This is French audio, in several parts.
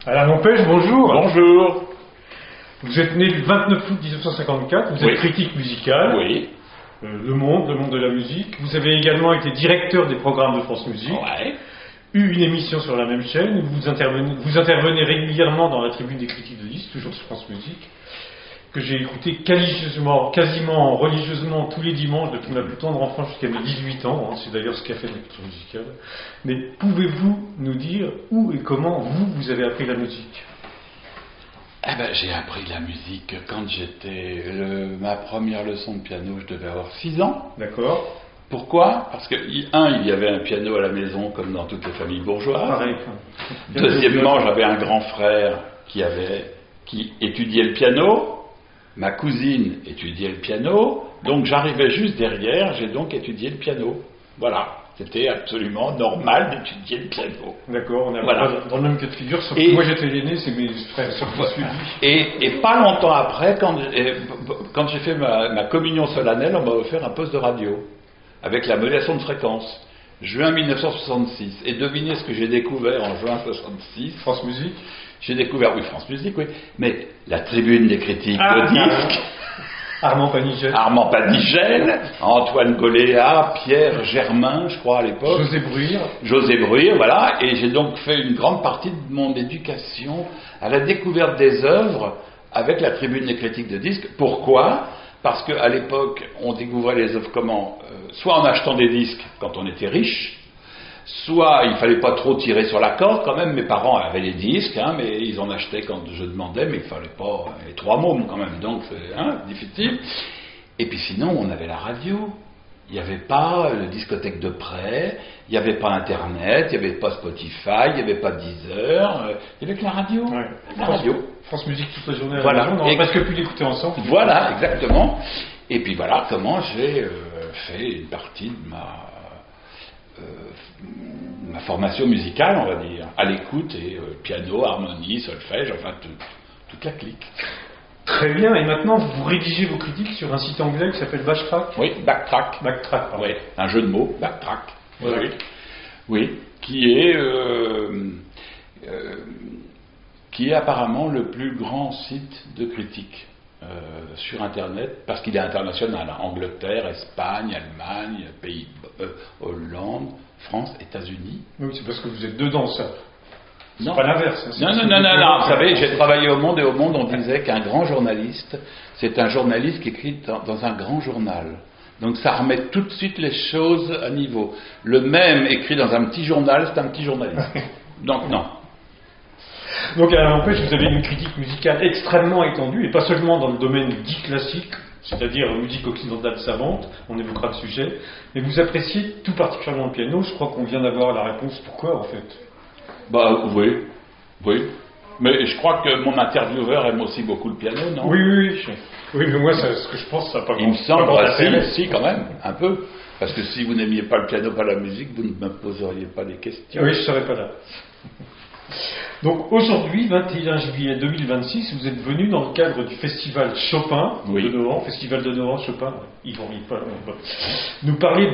Alain Lampèche, bonjour. Bonjour. Vous êtes né le 29 août 1954, vous êtes critique musical. Oui. Le Monde de la musique. Vous avez également été directeur des programmes de France Musique. Ouais. Eu une émission sur la même chaîne où vous intervenez régulièrement dans la tribune des critiques de disques, toujours sur France Musique, que j'ai écouté quasiment religieusement tous les dimanches depuis ma plus tendre enfance jusqu'à mes 18 ans. C'est d'ailleurs ce qu'a fait la culture musicale. Mais pouvez-vous nous dire où et comment vous avez appris la musique ? J'ai appris la musique quand j'étais... ma première leçon de piano, je devais avoir 6 ans. D'accord. Pourquoi ? Parce que, il y avait un piano à la maison, comme dans toutes les familles bourgeoises. Pareil. Deuxièmement, j'avais un grand frère qui étudiait le piano. Ma cousine étudiait le piano. Donc, j'arrivais juste derrière, j'ai donc étudié le piano. Voilà. C'était absolument normal d'étudier le piano. D'accord, on est voilà. Dans le même cas de figure, sauf que moi j'étais l'aîné, c'est mes frères qui ont suivi. Et pas longtemps après, quand j'ai fait ma communion solennelle, on m'a offert un poste de radio, avec la modulation de fréquence, juin 1966. Et devinez ce que j'ai découvert en juin 1966. France Musique. J'ai découvert, oui, France Musique, oui, mais la tribune des critiques de disques. Armand Panigel, Antoine Goléa, Pierre Germain, je crois à l'époque. José Bruire, voilà. Et j'ai donc fait une grande partie de mon éducation à la découverte des œuvres avec la tribune des critiques de disques. Pourquoi ? Parce qu'à l'époque, on découvrait les œuvres comment ? Soit en achetant des disques quand on était riche, soit il fallait pas trop tirer sur la corde quand même. Mes parents avaient les disques, mais ils en achetaient quand je demandais, mais il fallait pas les 3 mômes quand même, donc c'est difficile. Et puis sinon, on avait la radio. Il n'y avait pas le discothèque de près, il n'y avait pas Internet, il n'y avait pas Spotify, il n'y avait pas Deezer, il n'y avait que la radio. Ouais. France Musique toute la journée. Voilà. On n'aurait presque pu l'écouter ensemble. Voilà, exactement. Et puis voilà comment j'ai fait une partie de ma formation musicale, on va dire, à l'écoute, et piano, harmonie, solfège, enfin toute la clique. Très bien, et maintenant vous rédigez vos critiques sur un site anglais qui s'appelle Backtrack. Oui, Backtrack. Backtrack, pardon. Oui, un jeu de mots, Backtrack. Voilà. Oui, qui est apparemment le plus grand site de critique sur Internet, parce qu'il est international. Angleterre, Espagne, Allemagne, Hollande, France, États-Unis. Oui, c'est parce que vous êtes dedans, ça. C'est non. Pas l'inverse. Non. Vous savez, j'ai travaillé au Monde, et au Monde, on disait qu'un grand journaliste, c'est un journaliste qui écrit dans un grand journal. Donc ça remet tout de suite les choses à niveau. Le même écrit dans un petit journal, c'est un petit journaliste. Donc non. Donc à l'empêche, vous avez une critique musicale extrêmement étendue, et pas seulement dans le domaine dit classique, c'est-à-dire musique occidentale savante, on évoquera le sujet, mais vous appréciez tout particulièrement le piano. Je crois qu'on vient d'avoir la réponse. Pourquoi, en fait ? Oui. Mais je crois que mon intervieweur aime aussi beaucoup le piano, non ? Oui, mais moi, ce que je pense, ça n'a pas grand-chose. Il me semble, si, quand même, un peu. Parce que si vous n'aimiez pas le piano, pas la musique, vous ne me poseriez pas des questions. Oui, je ne serais pas là. Donc aujourd'hui, 21 juillet 2026, vous êtes venu dans le cadre du festival Chopin de Nohant, Festival de Nohant, Chopin, nous parler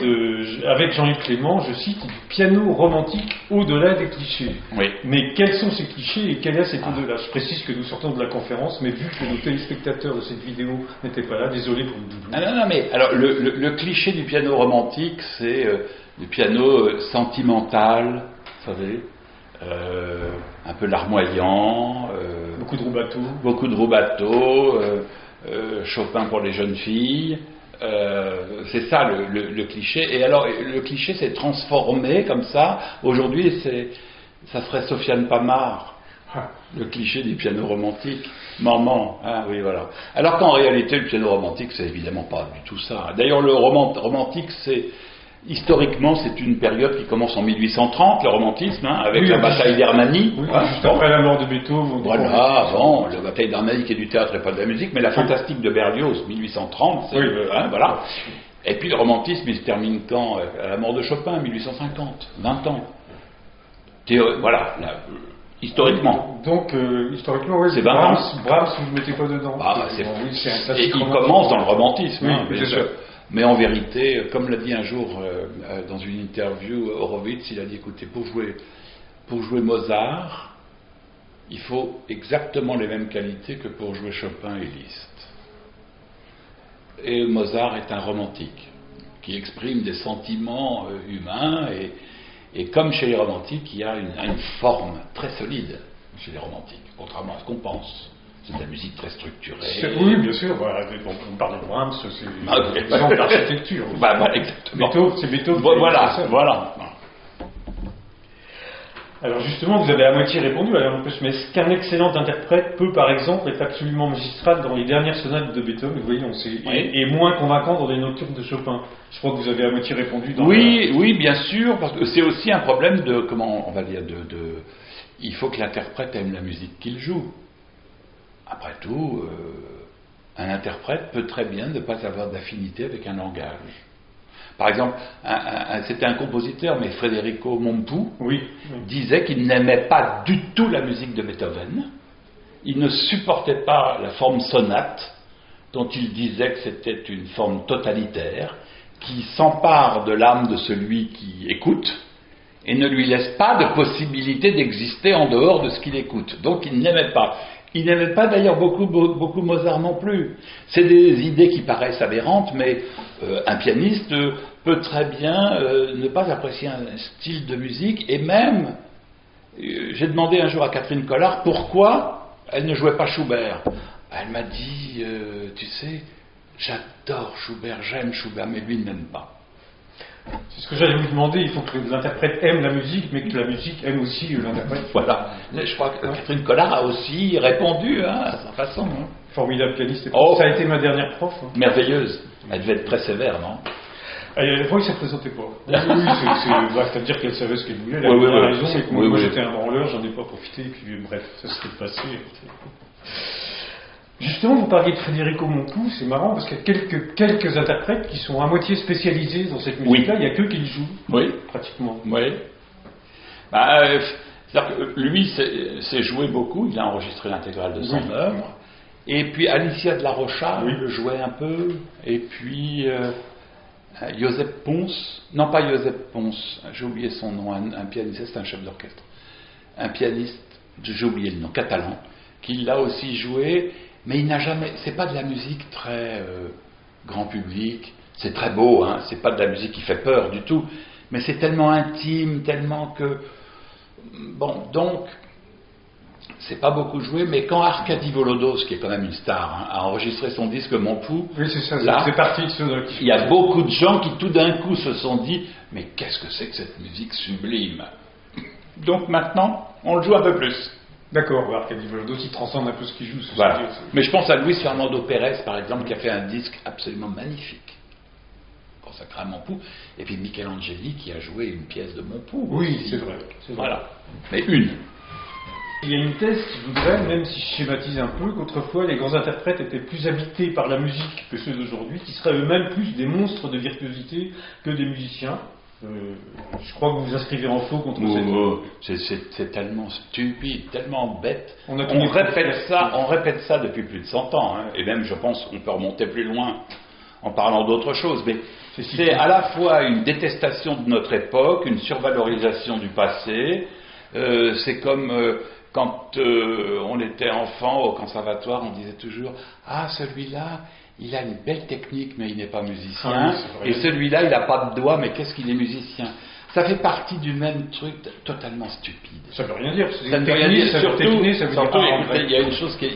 avec Jean-Yves Clément, je cite, du piano romantique au-delà des clichés. Oui. Mais quels sont ces clichés et quel est cet au-delà ? Je précise que nous sortons de la conférence, mais vu que nos téléspectateurs de cette vidéo n'étaient pas là, désolé pour le doublon. Non, mais alors le cliché du piano romantique, c'est le piano sentimental, vous savez, un peu larmoyant, beaucoup de roubateaux, Chopin pour les jeunes filles, c'est ça le cliché. Et alors le cliché s'est transformé comme ça. Aujourd'hui, ça serait Sofiane Pamart, le cliché du piano romantique. Maman, oui, voilà. Alors qu'en réalité, le piano romantique, c'est évidemment pas du tout ça. D'ailleurs, le romantique, historiquement, c'est une période qui commence en 1830, le romantisme, avec la bataille d'Hernani. Oui, juste après la mort de Beethoven. Voilà, avant, la bataille d'Hernani qui est du théâtre et pas de la musique, mais la fantastique de Berlioz, 1830, voilà. Et puis le romantisme, il se termine quand ? À la mort de Chopin, 1850, 20 ans. Voilà, historiquement. Donc, historiquement, oui, c'est 20 ans. Brahms, vous ne le mettez pas dedans. C'est un classique. Et il commence dans le romantisme, bien sûr. Mais en vérité, comme l'a dit un jour dans une interview Horowitz, il a dit, écoutez, pour jouer Mozart, il faut exactement les mêmes qualités que pour jouer Chopin et Liszt. Et Mozart est un romantique qui exprime des sentiments humains, et comme chez les romantiques, il y a une forme très solide chez les romantiques, contrairement à ce qu'on pense. C'est de la musique très structurée. Oui, bien sûr. Voilà, on parle de Brahms, c'est un exemple d'architecture. Exactement. C'est Beethoven. Voilà. Alors justement, vous avez à moitié répondu. Alors, mais est-ce qu'un excellent interprète peut, par exemple, être absolument magistral dans les dernières sonates de Beethoven, vous voyez, et moins convaincant dans les nocturnes de Chopin? Je crois que vous avez à moitié répondu. Oui, bien sûr, parce que c'est aussi un problème de, il faut que l'interprète aime la musique qu'il joue. Après tout, un interprète peut très bien ne pas avoir d'affinité avec un langage. Par exemple, c'était un compositeur, mais Federico Mompou, disait qu'il n'aimait pas du tout la musique de Beethoven. Il ne supportait pas la forme sonate, dont il disait que c'était une forme totalitaire, qui s'empare de l'âme de celui qui écoute, et ne lui laisse pas de possibilité d'exister en dehors de ce qu'il écoute. Donc il n'aimait pas. Il n'aimait pas d'ailleurs beaucoup Mozart non plus. C'est des idées qui paraissent aberrantes, mais un pianiste peut très bien ne pas apprécier un style de musique. Et même, j'ai demandé un jour à Catherine Collard pourquoi elle ne jouait pas Schubert. Elle m'a dit, tu sais, j'adore Schubert, j'aime Schubert, mais lui ne m'aime pas. C'est ce que j'allais vous demander, il faut que l'interprète aime la musique, mais que la musique aime aussi l'interprète. Voilà. Je crois que Catherine Collard a aussi répondu à sa façon. Formidable pianiste. Ça a été ma dernière prof. Merveilleuse. Elle devait être très sévère, non? Oui, ça ne présentait pas. C'est-à-dire qu'elle savait ce qu'elle voulait, elle avait raison, et que moi j'étais un branleur, j'en ai pas profité, et puis bref, ça s'était passé. Justement, vous parliez de Federico Mompou, c'est marrant parce qu'il y a quelques interprètes qui sont à moitié spécialisés dans cette musique-là, il n'y a que qui le jouent, pratiquement. Oui. C'est-à-dire que lui s'est joué beaucoup, il a enregistré l'intégrale de son œuvre, et puis Alicia de la Rocha le jouait un peu, et puis Josep Pons, non pas Josep Pons, j'ai oublié son nom, un pianiste, c'est un chef d'orchestre, un pianiste, j'ai oublié le nom, catalan, qui l'a aussi joué. Mais il n'a jamais. C'est pas de la musique très grand public. C'est très beau, hein. C'est pas de la musique qui fait peur du tout. Mais c'est tellement intime, tellement que. Bon, donc. C'est pas beaucoup joué, mais quand Arkady Volodos, qui est quand même une star, a enregistré son disque Mompou. Oui, c'est ça, là, c'est parti de il y a beaucoup de gens qui tout d'un coup se sont dit mais qu'est-ce que c'est que cette musique sublime? Donc maintenant, on le joue un peu plus. D'accord, Arkady Volodos, il transcende un peu ce qu'il joue. Voilà. Mais je pense à Luis Fernando Pérez, par exemple, qui a fait un disque absolument magnifique, consacré à Mompou, et puis Michelangeli, qui a joué une pièce de Mompou. Oui, c'est vrai. Voilà. Mais une. Il y a une thèse qui voudrait, même si je schématise un peu, qu'autrefois les grands interprètes étaient plus habités par la musique que ceux d'aujourd'hui, qui seraient eux-mêmes plus des monstres de virtuosité que des musiciens. Je crois que vous vous inscrivez en faux contre c'est tellement stupide, tellement bête. On répète ça depuis plus de 100 ans, hein, et même je pense qu'on peut remonter plus loin en parlant d'autre chose, mais c'est à la fois une détestation de notre époque, une survalorisation du passé. C'est comme quand on était enfant au conservatoire, on disait toujours « Ah, celui-là, il a une belle technique, mais il n'est pas musicien. Et celui-là, il n'a pas de doigts, mais qu'est-ce qu'il est musicien ?» Ça fait partie du même truc totalement stupide. Ça ne veut rien dire. Ça ne veut rien dire. Surtout, il y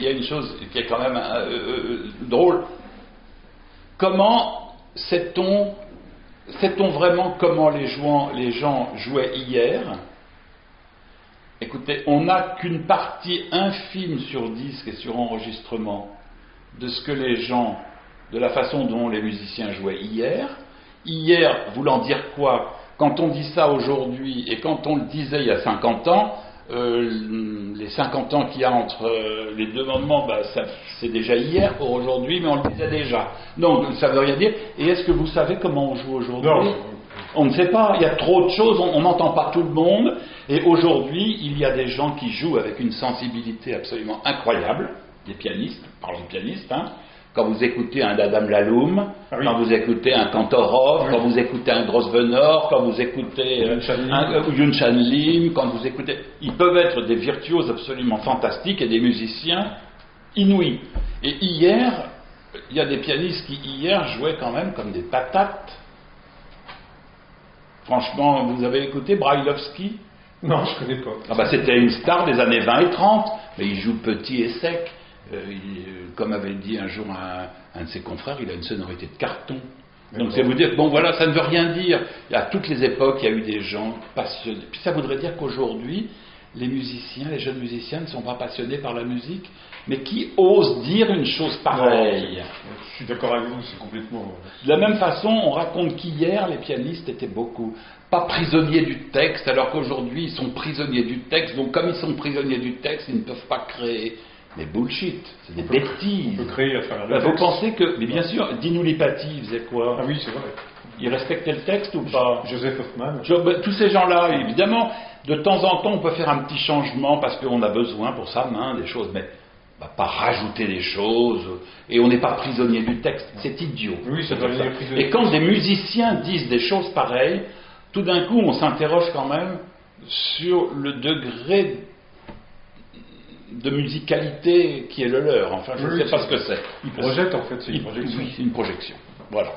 a une chose qui est quand même drôle. Comment sait-on vraiment comment les gens jouaient hier? Écoutez, on n'a qu'une partie infime sur disque et sur enregistrement de ce que les gens, de la façon dont les musiciens jouaient hier. Hier, voulant dire quoi? Quand on dit ça aujourd'hui et quand on le disait il y a 50 ans, les 50 ans qu'il y a entre les deux moments, c'est déjà hier pour aujourd'hui, mais on le disait déjà. Donc, ça ne veut rien dire. Et est-ce que vous savez comment on joue aujourd'hui? Non. On ne sait pas, il y a trop de choses, on n'entend pas tout le monde, et aujourd'hui, il y a des gens qui jouent avec une sensibilité absolument incroyable, des pianistes, parlons de pianistes, hein, Quand vous écoutez un d'Adam Laloum, quand vous écoutez un Kantorov, quand vous écoutez un Grosvenor, quand vous écoutez Yun Chan Lim, quand vous écoutez... Ils peuvent être des virtuoses absolument fantastiques et des musiciens inouïs. Et hier, il y a des pianistes qui hier jouaient quand même comme des patates. Franchement, vous avez écouté Brailovsky? Non, je connais pas. C'était une star des années 20 et 30, mais il joue petit et sec. Comme avait dit un jour un de ses confrères, il a une sonorité de carton. Donc c'est vous dire que bon voilà, ça ne veut rien dire. À toutes les époques, il y a eu des gens passionnés. Puis ça voudrait dire qu'aujourd'hui, les musiciens, les jeunes musiciens ne sont pas passionnés par la musique, mais qui osent dire une chose pareille. Non, je suis d'accord avec vous, c'est complètement... De la même façon, on raconte qu'hier, les pianistes étaient beaucoup pas prisonniers du texte, alors qu'aujourd'hui, ils sont prisonniers du texte. Donc comme ils sont prisonniers du texte, ils ne peuvent pas créer. Mais bullshit, c'est des bêtises. On peut créer à travers le Vous pensez que... Mais bien sûr, Dino Lipati, il faisait quoi? Ah oui, c'est vrai. Il respectait le texte ou pas? Joseph Hoffman. Tous ces gens-là, évidemment, de temps en temps, on peut faire un petit changement parce qu'on a besoin pour sa main des choses, mais pas rajouter des choses, et on n'est pas prisonnier du texte. C'est idiot. Oui, ça doit être prisonnier. Et quand des musiciens disent des choses pareilles, tout d'un coup, on s'interroge quand même sur le degré de musicalité qui est le leur. Enfin, je ne sais pas ce que c'est. Ils projettent, en fait, c'est une projection. Oui, c'est une projection. Voilà.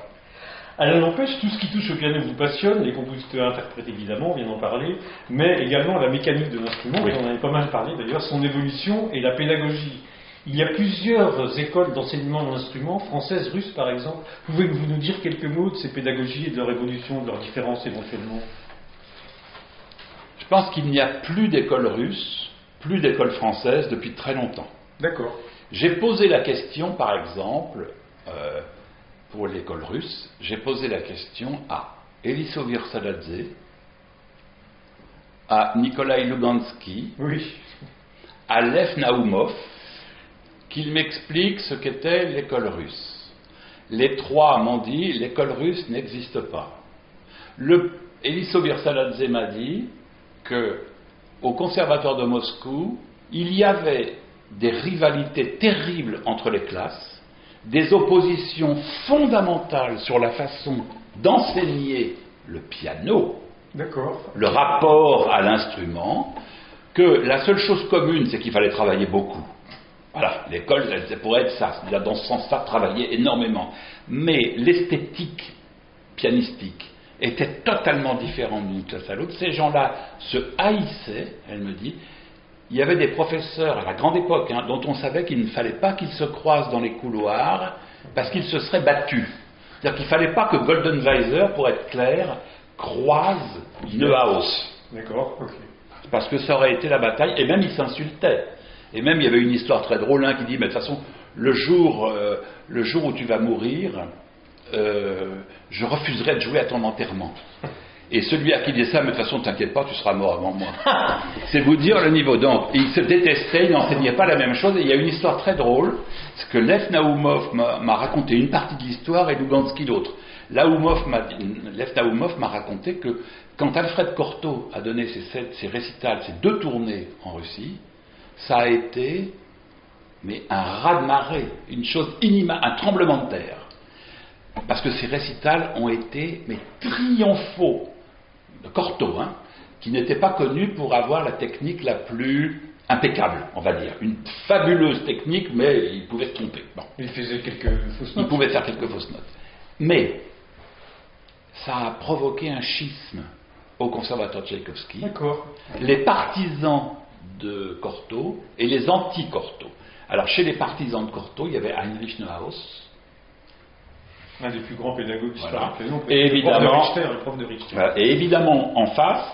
Alors, n'empêche, tout ce qui touche au piano vous passionne, les compositeurs interprètent évidemment, on vient d'en parler, mais également la mécanique de l'instrument, et on en avait pas mal parlé d'ailleurs, son évolution et la pédagogie. Il y a plusieurs écoles d'enseignement de l'instrument, françaises, russes par exemple. Pouvez-vous nous dire quelques mots de ces pédagogies et de leur évolution, de leurs différences éventuellement? Je pense qu'il n'y a plus d'école russe, plus d'école française depuis très longtemps. D'accord. J'ai posé la question, par exemple, pour l'école russe, j'ai posé la question à Elisovir Saladze, à Nikolai Lugansky, à Lev Naoumov, qu'ils m'expliquent ce qu'était l'école russe. Les trois m'ont dit, l'école russe n'existe pas. Elisovir Saladze m'a dit que au conservatoire de Moscou, il y avait des rivalités terribles entre les classes, des oppositions fondamentales sur la façon d'enseigner le piano, le rapport à l'instrument, que la seule chose commune, c'est qu'il fallait travailler beaucoup. Voilà, l'école, ça pourrait être ça, c'est-à-dire dans ce sens-là, travailler énormément. Mais l'esthétique pianistique était totalement différente d'une classe à l'autre. Ces gens-là se haïssaient, elle me dit. Il y avait des professeurs à la grande époque dont on savait qu'il ne fallait pas qu'ils se croisent dans les couloirs parce qu'ils se seraient battus. C'est-à-dire qu'il ne fallait pas que Goldenweiser, pour être clair, croise Neuhaus. D'accord, ok. Parce que ça aurait été la bataille, et même ils s'insultaient. Et même il y avait une histoire très drôle qui dit, mais de toute façon, le jour où tu vas mourir, je refuserai de jouer à ton enterrement. Et celui à qui dit ça, mais de toute façon, t'inquiète pas, tu seras mort avant moi. C'est vous dire le niveau. Donc, ils se détestaient, ils n'enseignaient pas la même chose. Et il y a une histoire très drôle, c'est que Lev Naoumov m'a raconté une partie de l'histoire et Lugansky l'autre. Lev Naoumov m'a raconté que quand Alfred Cortot a donné ses récitals, ses 2 tournées en Russie, ça a été un raz-de-marée, une chose un tremblement de terre. Parce que ces récitals ont été triomphaux de Cortot, qui n'était pas connu pour avoir la technique la plus impeccable, on va dire. Une fabuleuse technique, mais il pouvait se tromper. Bon. Il faisait quelques fausses notes. Il pouvait faire quelques fausses notes. Mais ça a provoqué un schisme au conservatoire de Tchaïkovski. D'accord. Les partisans de Cortot et les anti-Cortot. Alors, chez les partisans de Cortot, il y avait Heinrich Neuhaus, un des plus grands pédagogues voilà. Et évidemment, le prof de Richter. Voilà. Et évidemment, en face,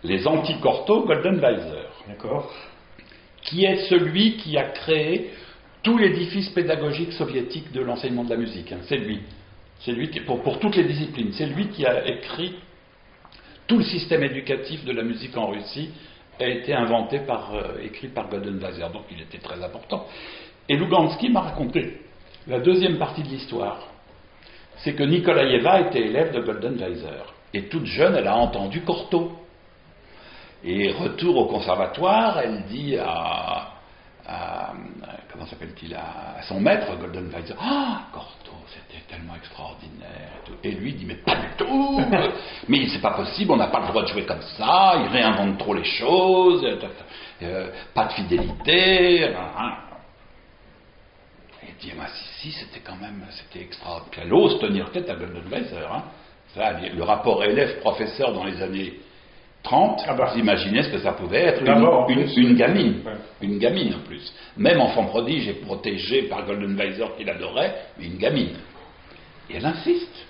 les anti-Cortot, Goldenweiser. D'accord. Qui est celui qui a créé tout l'édifice pédagogique soviétique de l'enseignement de la musique. C'est lui. C'est lui qui, pour toutes les disciplines. C'est lui qui a écrit tout le système éducatif de la musique en Russie, a été inventé écrit par Goldenweiser. Donc il était très important. Et Lugansky m'a raconté la deuxième partie de l'histoire. C'est que Nikolaïeva était élève de Goldenweiser. Et toute jeune, elle a entendu Cortot. Et retour au conservatoire, elle dit à s'appelle-t-il, à son maître, Goldenweiser. Ah, Cortot, c'était tellement extraordinaire. Et, tout. Et lui dit, mais pas du tout. Mais c'est pas possible, on n'a pas le droit de jouer comme ça. Il réinvente trop les choses. Pas de fidélité. Et il dit, bah, si, c'était quand même, c'était extraordinaire. Puis elle ose tenir tête à Goldenweiser. Hein. Ça, le rapport élève-professeur dans les années 30, vous imaginez ce que ça pouvait être, une gamine, une gamine en plus. Même enfant prodige et protégé par Goldenweiser qu'il adorait, mais une gamine. Et elle insiste.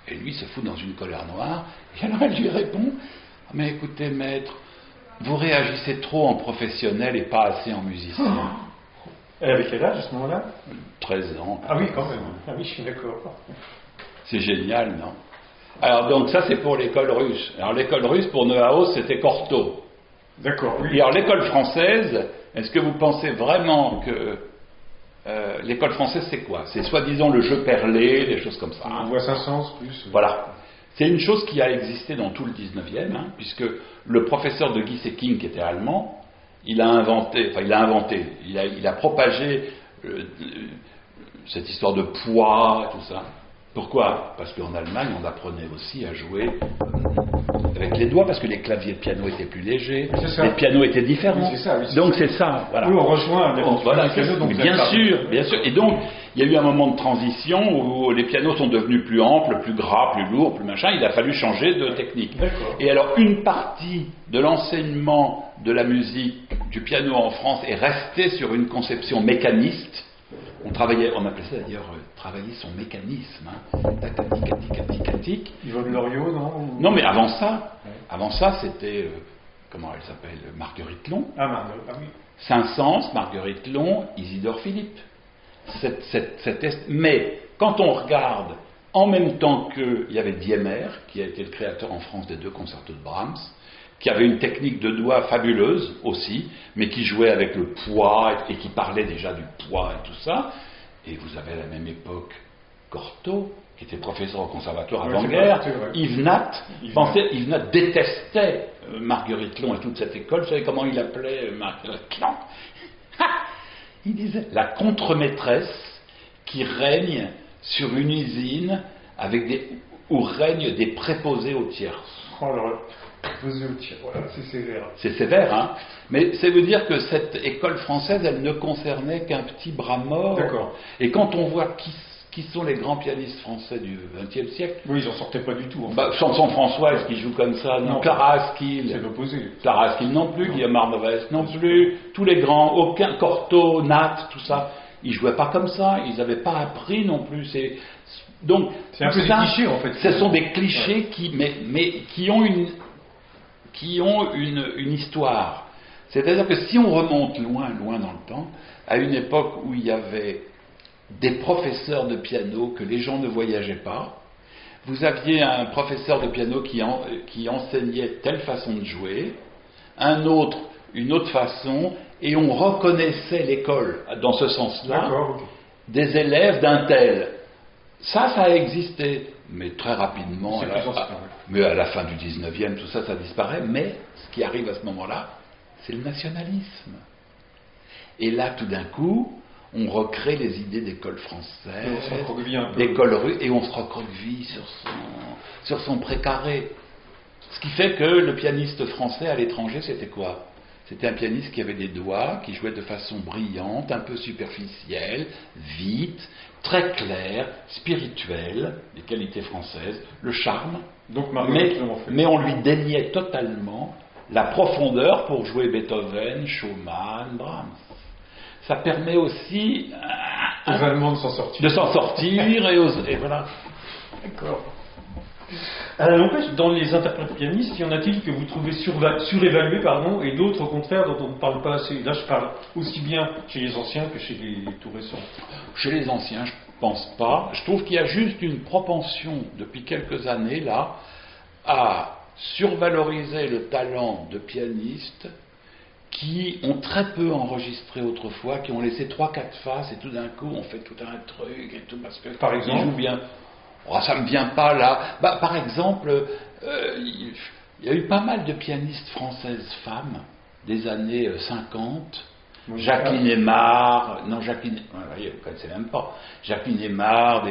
Et lui se fout dans une colère noire, et alors elle lui répond, mais écoutez maître, vous réagissez trop en professionnel et pas assez en musicien. Elle avait quel âge à ce moment-là? 13 ans. Ah oui, quand même. Ah oui, je suis d'accord. C'est génial, non? Alors donc ça c'est pour l'école russe. Alors l'école russe pour Neuhaus c'était Cortot. D'accord, oui. Et alors l'école française, est-ce que vous pensez vraiment que l'école française c'est quoi? C'est soi-disant le jeu perlé, des choses comme ça. On voit Saint-Saëns plus. Voilà. C'est une chose qui a existé dans tout le 19e, hein, puisque le professeur de Gieseking, qui était allemand, il a propagé cette histoire de poids, tout ça. Pourquoi? Parce qu'en Allemagne, on apprenait aussi à jouer avec les doigts, parce que les claviers de piano étaient plus légers, les pianos étaient différents. Oui, c'est ça, oui, donc c'est ça. Voilà. Oui, on rejoint les pianos. Donc bien sûr. Et donc, il y a eu un moment de transition où les pianos sont devenus plus amples, plus gras, plus lourds, plus machin. Il a fallu changer de technique. D'accord. Et alors, une partie de l'enseignement de la musique du piano en France est restée sur une conception mécaniste. On appelait ça d'ailleurs travailler son mécanisme. Tac. Yvonne Loriot, non? Non, mais avant ça, c'était, comment elle s'appelle? Marguerite Long. Ah, Marguerite, ah oui. Saint-Saëns, Marguerite Long, Isidore Philippe. Mais quand on regarde, en même temps qu'il y avait Diemer, qui a été le créateur en France des 2 concertos de Brahms, qui avait une technique de doigt fabuleuse aussi, mais qui jouait avec le poids et qui parlait déjà du poids et tout ça. Et vous avez à la même époque Cortot, qui était professeur au conservatoire avant-guerre. Yves Nat détestait Marguerite Long et toute cette école. Vous savez comment il appelait Marguerite Long? Il disait la contremaîtresse qui règne sur une usine où règnent des préposés aux tierces. Oh là là. Voilà, c'est sévère. C'est sévère, hein. Mais ça veut dire que cette école française, elle ne concernait qu'un petit bras mort. D'accord. Et quand on voit qui sont les grands pianistes français du XXe siècle... Oui, ils n'en sortaient pas du tout. En fait. Chanson françoise qui joue comme ça, non. Clara Askill. C'est l'opposé. Clara Askill non plus, Guillaume Arnovès non plus. Tous les grands, aucun, Cortot, Nat, tout ça, ils jouaient pas comme ça. Ils n'avaient pas appris non plus. Donc, c'est un peu des clichés, en fait. Ce sont des clichés qui ont une histoire. C'est-à-dire que si on remonte loin dans le temps, à une époque où il y avait des professeurs de piano que les gens ne voyageaient pas, vous aviez un professeur de piano qui enseignait telle façon de jouer, un autre une autre façon, et on reconnaissait l'école dans ce sens-là, des élèves d'un tel. Ça a existé, mais très rapidement, mais à la fin du 19e, tout ça disparaît, mais ce qui arrive à ce moment-là, c'est le nationalisme. Et là, tout d'un coup, on recrée les idées d'école française, d'école russe, et on se recroqueville sur son précaré. Ce qui fait que le pianiste français à l'étranger, c'était quoi? C'était un pianiste qui avait des doigts, qui jouait de façon brillante, un peu superficielle, vite, très claire, spirituelle, les qualités françaises, le charme. Donc, mais on lui déniait totalement la profondeur pour jouer Beethoven, Schumann, Brahms. Ça permet aussi aux Allemands de s'en sortir. Et voilà. D'accord. N'empêche, dans les interprètes pianistes, y en a-t-il que vous trouvez surévalués, et d'autres au contraire dont on ne parle pas assez? Là, je parle aussi bien chez les anciens que chez les tout récents. Chez les anciens, je ne pense pas. Je trouve qu'il y a juste une propension depuis quelques années là à survaloriser le talent de pianistes qui ont très peu enregistré autrefois, qui ont laissé 3-4 faces et tout d'un coup on fait tout un truc et tout parce que par exemple, ils jouent bien. Oh, ça me vient pas là. Par exemple, il y a eu pas mal de pianistes françaises femmes des années 50 Jacqueline Aymar, non Jacqueline, vous voyez, vous ne connaissez même pas. Jacqueline Aymar,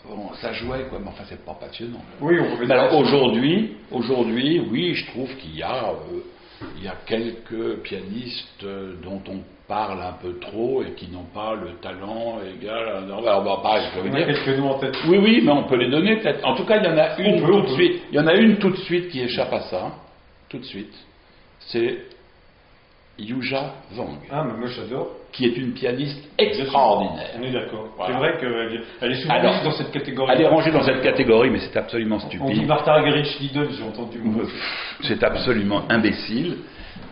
bon, ça jouait quoi, mais enfin c'est pas passionnant. Oui, on peut. Mais alors aujourd'hui, oui, je trouve qu'il y a quelques pianistes dont on parle un peu trop et qui n'ont pas le talent égal. Alors, pareil, je veux dire. Quelques noms en tête. Oui, mais on peut les donner peut-être. En tout cas, il y en a une tout de suite. Il y en a une tout de suite qui échappe à ça, tout de suite. C'est Yuja Wang. Ah, mais moi j'adore. Qui est une pianiste extraordinaire. On est d'accord. Voilà. C'est vrai qu'elle est souvent mise dans cette catégorie. Elle est rangée dans cette catégorie, mais c'est absolument stupide. On dit Martha Argerich-Lidl, j'ai entendu. C'est absolument imbécile.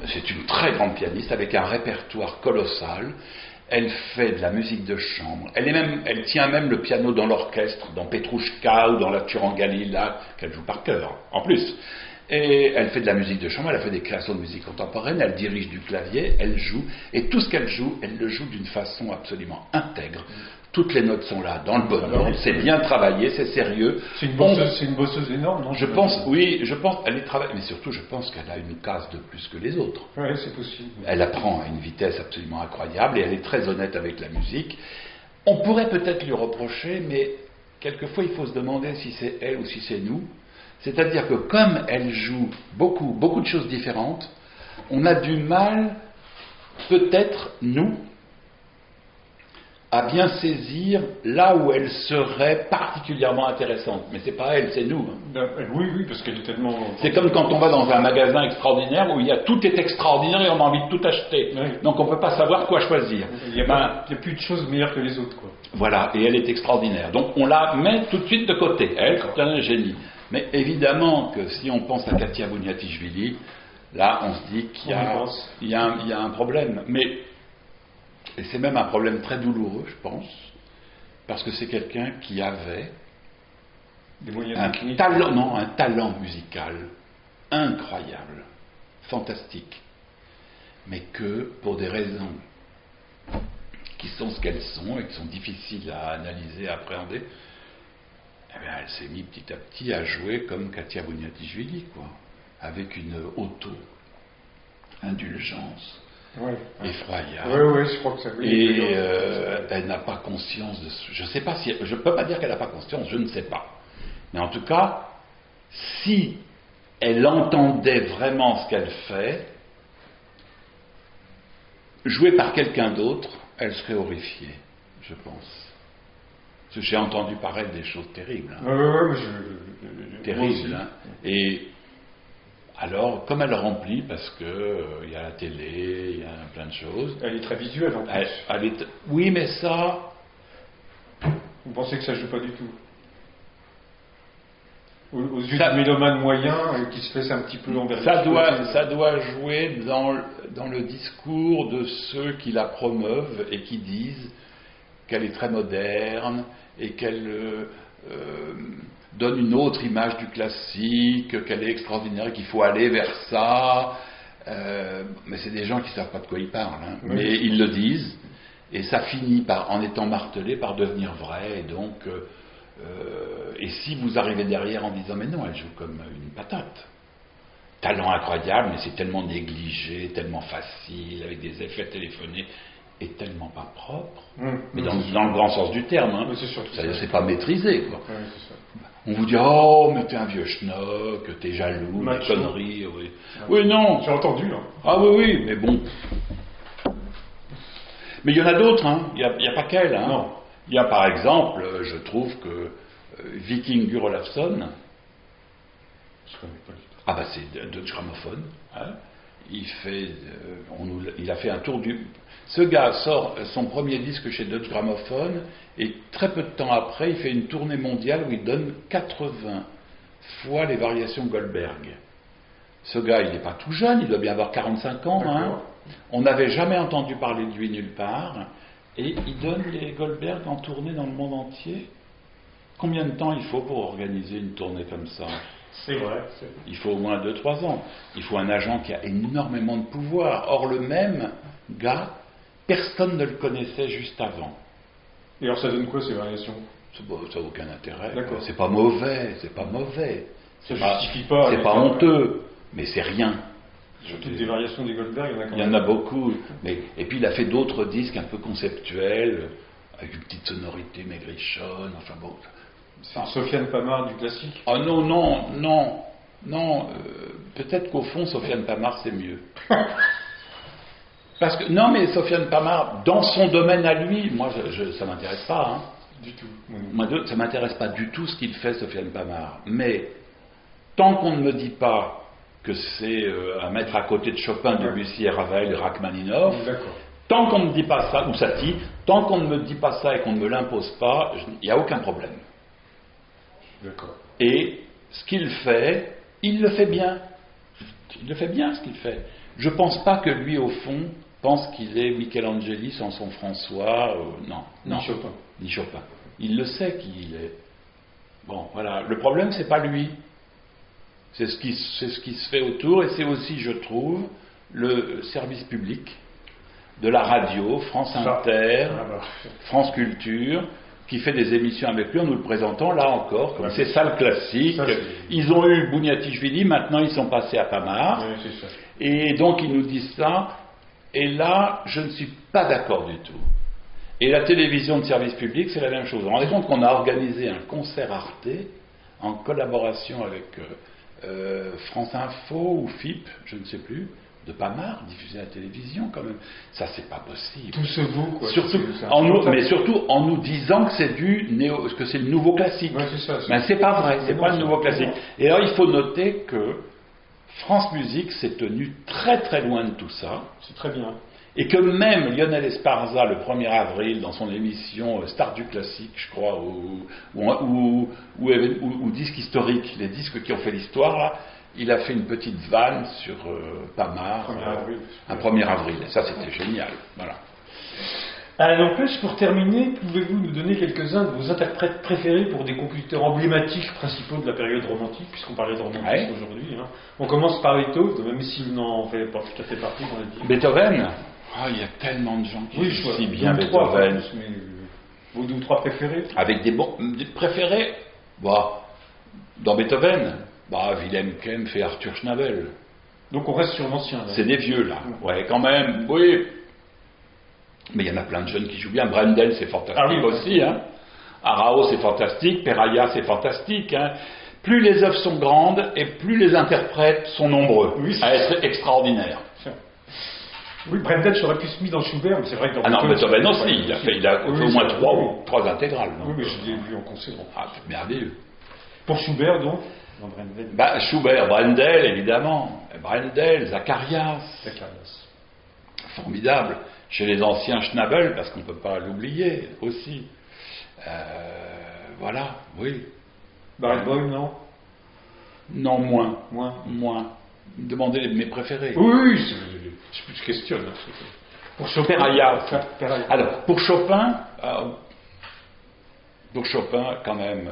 C'est une très grande pianiste avec un répertoire colossal. Elle fait de la musique de chambre. Elle tient même le piano dans l'orchestre, dans Petrouchka ou dans la Turangalila, qu'elle joue par cœur, en plus. Et elle fait de la musique de chambre, elle a fait des créations de musique contemporaine, elle dirige du clavier, elle joue, et tout ce qu'elle joue, elle le joue d'une façon absolument intègre. Toutes les notes sont là, dans le bon ordre, c'est bien travaillé, c'est sérieux. C'est une bosseuse énorme, non? Je pense, elle est travaillée, mais surtout je pense qu'elle a une case de plus que les autres. Oui, c'est possible. Elle apprend à une vitesse absolument incroyable, et elle est très honnête avec la musique. On pourrait peut-être lui reprocher, mais quelquefois il faut se demander si c'est elle ou si c'est nous. C'est-à-dire que comme elle joue beaucoup de choses différentes, on a du mal, peut-être, nous, à bien saisir là où elle serait particulièrement intéressante. Mais c'est pas elle, c'est nous. Oui, parce qu'elle est tellement... C'est comme quand on va dans un magasin extraordinaire où tout est extraordinaire et on a envie de tout acheter. Oui. Donc on ne peut pas savoir quoi choisir. Il n'y a plus de choses meilleures que les autres, quoi. Voilà, et elle est extraordinaire. Donc on la met tout de suite de côté. Elle, c'est un génie. Mais évidemment que si on pense à Katia Bouniatichvili, là on se dit qu'il y a un problème. Et c'est même un problème très douloureux, je pense, parce que c'est quelqu'un qui avait un talent musical incroyable, fantastique, mais que pour des raisons qui sont ce qu'elles sont et qui sont difficiles à analyser, à appréhender, elle s'est mise petit à petit à jouer comme Katia Bouniatichvili, quoi, avec une auto-indulgence effroyable. Oui, je crois que ça. Et elle n'a pas conscience de ce. Je ne peux pas dire qu'elle n'a pas conscience, je ne sais pas. Mais en tout cas, si elle entendait vraiment ce qu'elle fait, jouée par quelqu'un d'autre, elle serait horrifiée, je pense. Parce que j'ai entendu par elle des choses terribles. Terribles. Hein. Et alors, comme elle remplit, parce que il y a la télé, il y a plein de choses. Elle est très visuelle en plus. Oui, mais ça. Vous pensez que ça joue pas du tout? Aux yeux du mélomane moyen qui se fait un petit peu envers. Ça doit jouer dans le discours de ceux qui la promeuvent et qui disent qu'elle est très moderne et qu'elle donne une autre image du classique, qu'elle est extraordinaire et qu'il faut aller vers ça. Mais c'est des gens qui ne savent pas de quoi ils parlent. Hein. Oui. Mais ils le disent et ça finit en étant martelé par devenir vrai. Et donc, et si vous arrivez derrière en disant mais non, elle joue comme une patate. Talent incroyable, mais c'est tellement négligé, tellement facile, avec des effets téléphonés. Et tellement pas propre, mais dans le grand sens du terme, hein. C'est pas maîtrisé, quoi. C'est ça. On vous dit oh mais t'es un vieux schnock, t'es jaloux, des conneries, oui. Oui non. J'ai entendu. Hein. Ah oui, mais bon. Mais il y en a d'autres, hein. Il y a pas qu'elle, hein. Non. Il y a par exemple, je trouve que Viking Gurolafsson. Je connais pas du tout. Ah bah c'est Deutsche Grammophon. Hein. Il a fait un tour du. Ce gars sort son premier disque chez Deutsche Grammophon et très peu de temps après, il fait une tournée mondiale où il donne 80 fois les variations Goldberg. Ce gars, il n'est pas tout jeune, il doit bien avoir 45 ans. Hein. On n'avait jamais entendu parler de lui nulle part. Et il donne les Goldberg en tournée dans le monde entier. Combien de temps il faut pour organiser une tournée comme ça ? C'est vrai. Il faut au moins 2-3 ans. Il faut un agent qui a énormément de pouvoir. Or, le même gars, personne ne le connaissait juste avant. Et alors, ça donne quoi ces variations ? Ça n'a aucun intérêt. D'accord. C'est pas mauvais. Ça justifie pas. C'est pas honteux, mais c'est rien. Toutes des variations des Goldberg, il y en a quand même. Il y en a beaucoup. Et puis il a fait d'autres disques un peu conceptuels, avec une petite sonorité maigrichonne, enfin bon. C'est Sofiane Pamart du classique? Oh non. Peut-être qu'au fond, Sofiane Pamart, c'est mieux. Parce que, non, mais Sofiane Pamart, dans son domaine à lui, moi, ça m'intéresse pas. Hein. Du tout. Moi, ça m'intéresse pas du tout ce qu'il fait, Sofiane Pamart. Mais, tant qu'on ne me dit pas que c'est à mettre à côté de Chopin, Debussy et Ravel et Rachmaninov, tant qu'on ne me dit pas ça, ou Satie, tant qu'on ne me dit pas ça et qu'on ne me l'impose pas, il n'y a aucun problème. D'accord. Et ce qu'il fait, il le fait bien. Il le fait bien, ce qu'il fait. Je ne pense pas que lui, au fond, pense qu'il est Michelangeli sans son François. Non. Ni Chopin. Il le sait qui il est. Bon, voilà. Le problème, c'est pas lui. C'est ce qui se fait autour, et c'est aussi, je trouve, le service public de la radio, France Inter, France Culture, qui fait des émissions avec lui en nous le présentant, là encore, comme c'est ça le classique. Ils ont eu Bouniatichvili, maintenant ils sont passés à Pamart, et donc ils nous disent ça, et là, je ne suis pas d'accord du tout. Et la télévision de service public, c'est la même chose. Vous vous rendez compte qu'on a organisé un concert Arte, en collaboration avec France Info ou FIP, je ne sais plus, de Pamart, diffusé à la télévision quand même. Ça, c'est pas possible. Tout se vaut, quoi. Mais surtout en nous disant que c'est que c'est le nouveau classique. Ouais, c'est ça. Mais c'est pas vrai, c'est pas le nouveau classique. Et alors, il faut noter que France Musique s'est tenu très très loin de tout ça. C'est très bien. Et que même Lionel Esparza, le 1er avril, dans son émission Star du classique, je crois, ou disque historique, les disques qui ont fait l'histoire, là, il a fait une petite vanne sur Pamart, un 1er avril. Et ça, c'était génial. Voilà. Alors, en plus, pour terminer, pouvez-vous nous donner quelques-uns de vos interprètes préférés pour des compositeurs emblématiques principaux de la période romantique, puisqu'on parlait de romantisme aujourd'hui, hein. On commence par Beethoven, même s'il n'en fait pas tout à fait partie, on l'a dit. Beethoven. Il y a tellement de gens qui jouent si bien Beethoven. Vos 2 ou 3 préférés? Avec des préférés, dans Beethoven, Wilhelm Kempff et Arthur Schnabel. Donc on reste sur l'ancien. C'est des vieux, là. Ouais, quand même, oui. Mais il y en a plein de jeunes qui jouent bien. Brendel, c'est fantastique aussi. Hein. Arao, c'est fantastique. Peraya, c'est fantastique. Hein. Plus les œuvres sont grandes et plus les interprètes sont nombreux à être extraordinaires. Oui, Brendel, j'aurais pu se mettre dans Schubert, mais c'est vrai que dans Beethoven aussi, il a fait au moins 3 intégrales. Oui, mais je l'ai vu en concert. C'est merveilleux. Pour Schubert, donc Schubert, Brendel, évidemment. Brendel, Zacharias. Formidable. Chez les anciens, Schnabel, parce qu'on ne peut pas l'oublier aussi. Voilà, oui. Barenboim, non? Non, moins. Demandez mes préférés. Oui, je questionne. Pour Chopin, alors, pour Chopin, quand même,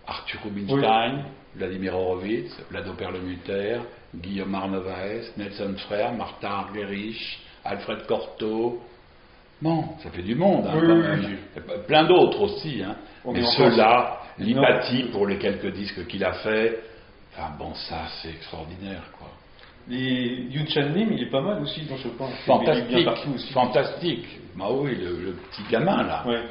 Arthur Rubinstein, Vladimir Horowitz, Vlado Perlemuter, Guillaume Arnovaes, Nelson Frère, Martin Argerich, Alfred Cortot. Bon, ça fait du monde, hein, quand même. Plein d'autres aussi, hein. Mais ceux-là, Lipati pour les quelques disques qu'il a fait, enfin bon, ça c'est extraordinaire, quoi. Et Yuchan Lim, il est pas mal aussi dans Chopin. Fantastique. Oui, le petit gamin là. Ouais. Vous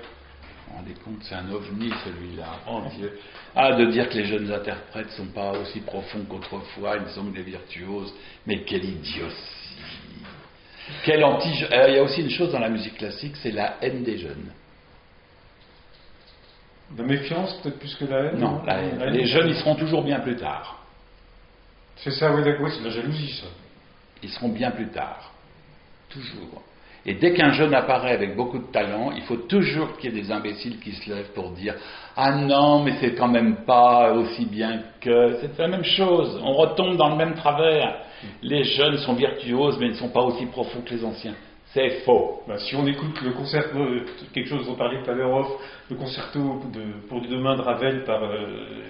vous rendez compte, c'est un ovni celui-là. Oh Dieu. De dire que les jeunes interprètes sont pas aussi profonds qu'autrefois, ils sont des virtuoses. Mais quelle idiotie. Il y a aussi une chose dans la musique classique, c'est la haine des jeunes. La méfiance peut-être plus que la haine? Non, la haine. Les jeunes, ils seront toujours bien plus tard. C'est ça, oui, d'accord, c'est de la jalousie, ça. Ils seront bien plus tard. Toujours. Et dès qu'un jeune apparaît avec beaucoup de talent, il faut toujours qu'il y ait des imbéciles qui se lèvent pour dire « Ah non, mais c'est quand même pas aussi bien que... » C'est la même chose. On retombe dans le même travers. Les jeunes sont virtuoses, mais ils ne sont pas aussi profonds que les anciens. C'est faux. Si on écoute le concerto, quelque chose dont on parlait tout à l'heure, le concerto pour demain de Ravel par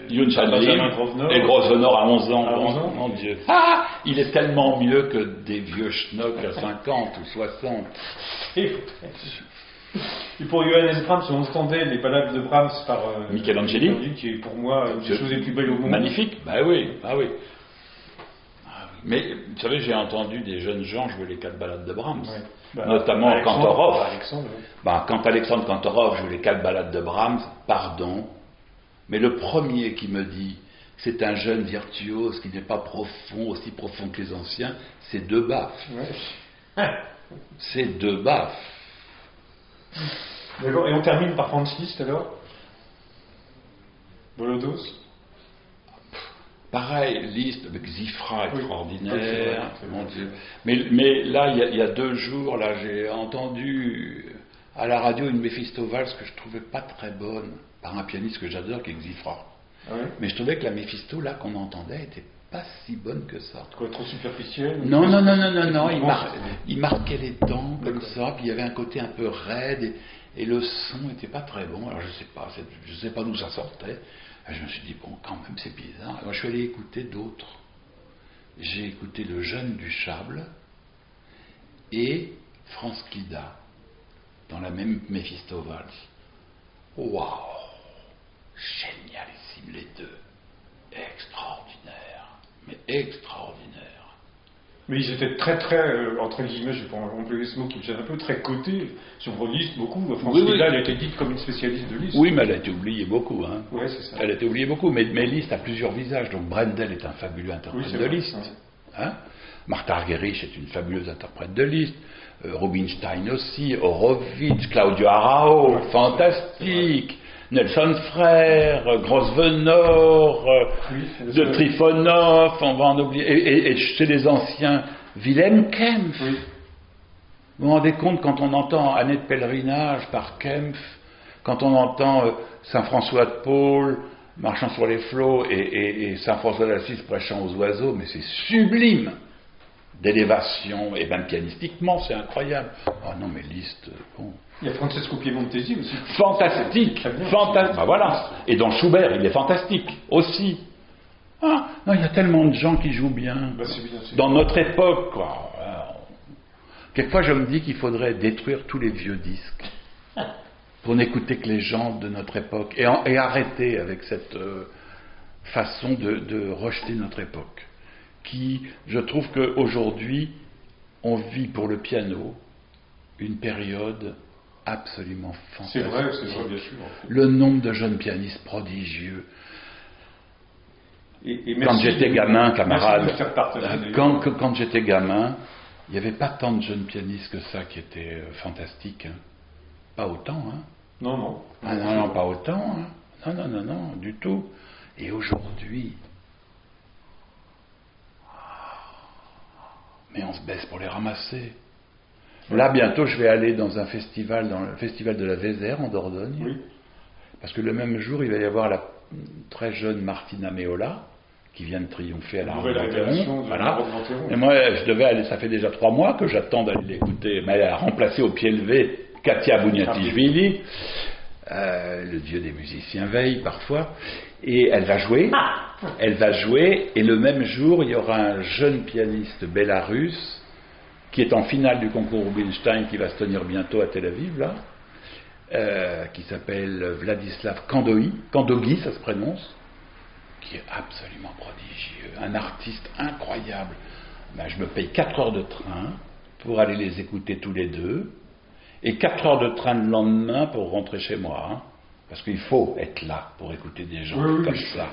Benjamin Grosvenor. Et Grosvenor à 11 ans. À 11 ans. Mon Dieu. Il est tellement mieux que des vieux schnocks à 50 ou 60. Et pour Johannes Brahms, on entendait les ballades de Brahms par Michelangeli, qui est pour moi une des choses les plus belles au monde. Magnifique. Oui. Mais vous savez, j'ai entendu des jeunes gens jouer les 4 ballades de Brahms, notamment Kantorov. Quand Alexandre Kantorov joue les 4 ballades de Brahms, pardon, mais le premier qui me dit c'est un jeune virtuose qui n'est pas profond, aussi profond que les anciens, c'est Debaff. C'est Debaff. D'accord, et on termine par Franz Liszt alors? Volodos? Pareil, Liszt avec Zifra extraordinaire. Mon Dieu. Mais là, il y a 2 jours, là, j'ai entendu à la radio une Méphisto-Valse que je trouvais pas très bonne, par un pianiste que j'adore, qui est Zifra. Mais je trouvais que la Méphisto, là, qu'on entendait, était pas si bonne que ça. Quoi, trop superficielle? Non, il marquait les temps comme ça, puis il y avait un côté un peu raide, et le son n'était pas très bon. Alors je sais pas d'où ça sortait. Et je me suis dit, bon, quand même, c'est bizarre. Alors je suis allé écouter d'autres. J'ai écouté Le Jeune du Chable et Franz Kida, dans la même Méphisto-Valse. Waouh! Génialissime, les deux. Extraordinaire. Mais extraordinaire. Mais ils étaient très, entre guillemets, je vais pas employer ce mot qui me gêne un peu, très cotés sur vos listes, beaucoup. Franz Kida, elle a été dite comme une spécialiste de Liszt. Oui, mais elle a été oubliée beaucoup. Hein. Oui, c'est ça. Elle a été oubliée beaucoup, mais Liszt a plusieurs visages. Donc Brendel est un fabuleux interprète de Liszt. Hein. Martha Argerich est une fabuleuse interprète de Liszt. Rubinstein aussi, Horowitz, Claudio Arrau, fantastique. Nelson Frère, Grosvenor, de Trifonov, on va en oublier, et chez les anciens, Wilhelm Kempff. Oui. Vous vous rendez compte quand on entend Année de pèlerinage par Kempff, quand on entend Saint-François de Paul, marchant sur les flots, et Saint-François d'Assise prêchant aux oiseaux, mais c'est sublime d'élévation, et même pianistiquement, c'est incroyable. Oh non, mais Liszt, bon. Il y a Francesco Piemontesi aussi. Fantastique, fantastique. Ben voilà. Et dans Schubert, il est fantastique aussi. Ah, non, il y a tellement de gens qui jouent bien. Dans notre époque, quoi. Quelquefois, je me dis qu'il faudrait détruire tous les vieux disques pour n'écouter que les gens de notre époque et arrêter avec cette façon de rejeter notre époque. Qui, je trouve qu'aujourd'hui, on vit pour le piano une période absolument fantastique. C'est vrai, bien sûr. Le nombre de jeunes pianistes prodigieux. Quand j'étais gamin, camarade, quand j'étais gamin, il n'y avait pas tant de jeunes pianistes que ça qui étaient fantastiques. Hein. Pas autant, hein. Non. Non, pas autant. Hein. Non, du tout. Et aujourd'hui, mais on se baisse pour les ramasser. Là, bientôt, je vais aller dans un festival, dans le festival de la Vézère, en Dordogne. Oui. Parce que le même jour, il va y avoir la très jeune Martina Meola, qui vient de triompher à la Roque-Venteron. Voilà. Et moi, je devais aller, ça fait déjà 3 mois que j'attends d'aller l'écouter. Mais elle a remplacé au pied levé Katia Bouniatishvili, le dieu des musiciens veille parfois. Et elle va jouer, et le même jour, il y aura un jeune pianiste bélarusse qui est en finale du concours Rubinstein, qui va se tenir bientôt à Tel Aviv, là, qui s'appelle Vladislav Kandogi, ça se prononce, qui est absolument prodigieux, un artiste incroyable. Ben, je me paye 4 heures de train pour aller les écouter tous les deux, et 4 heures de train le lendemain pour rentrer chez moi, hein, parce qu'il faut être là pour écouter des gens comme ça.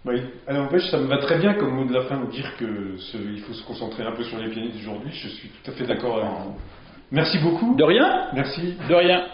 Oui. Alors, ça me va très bien comme mot de la fin de dire qu'il faut se concentrer un peu sur les pianistes d'aujourd'hui. Je suis tout à fait d'accord avec vous. Merci beaucoup. De rien. Merci. De rien.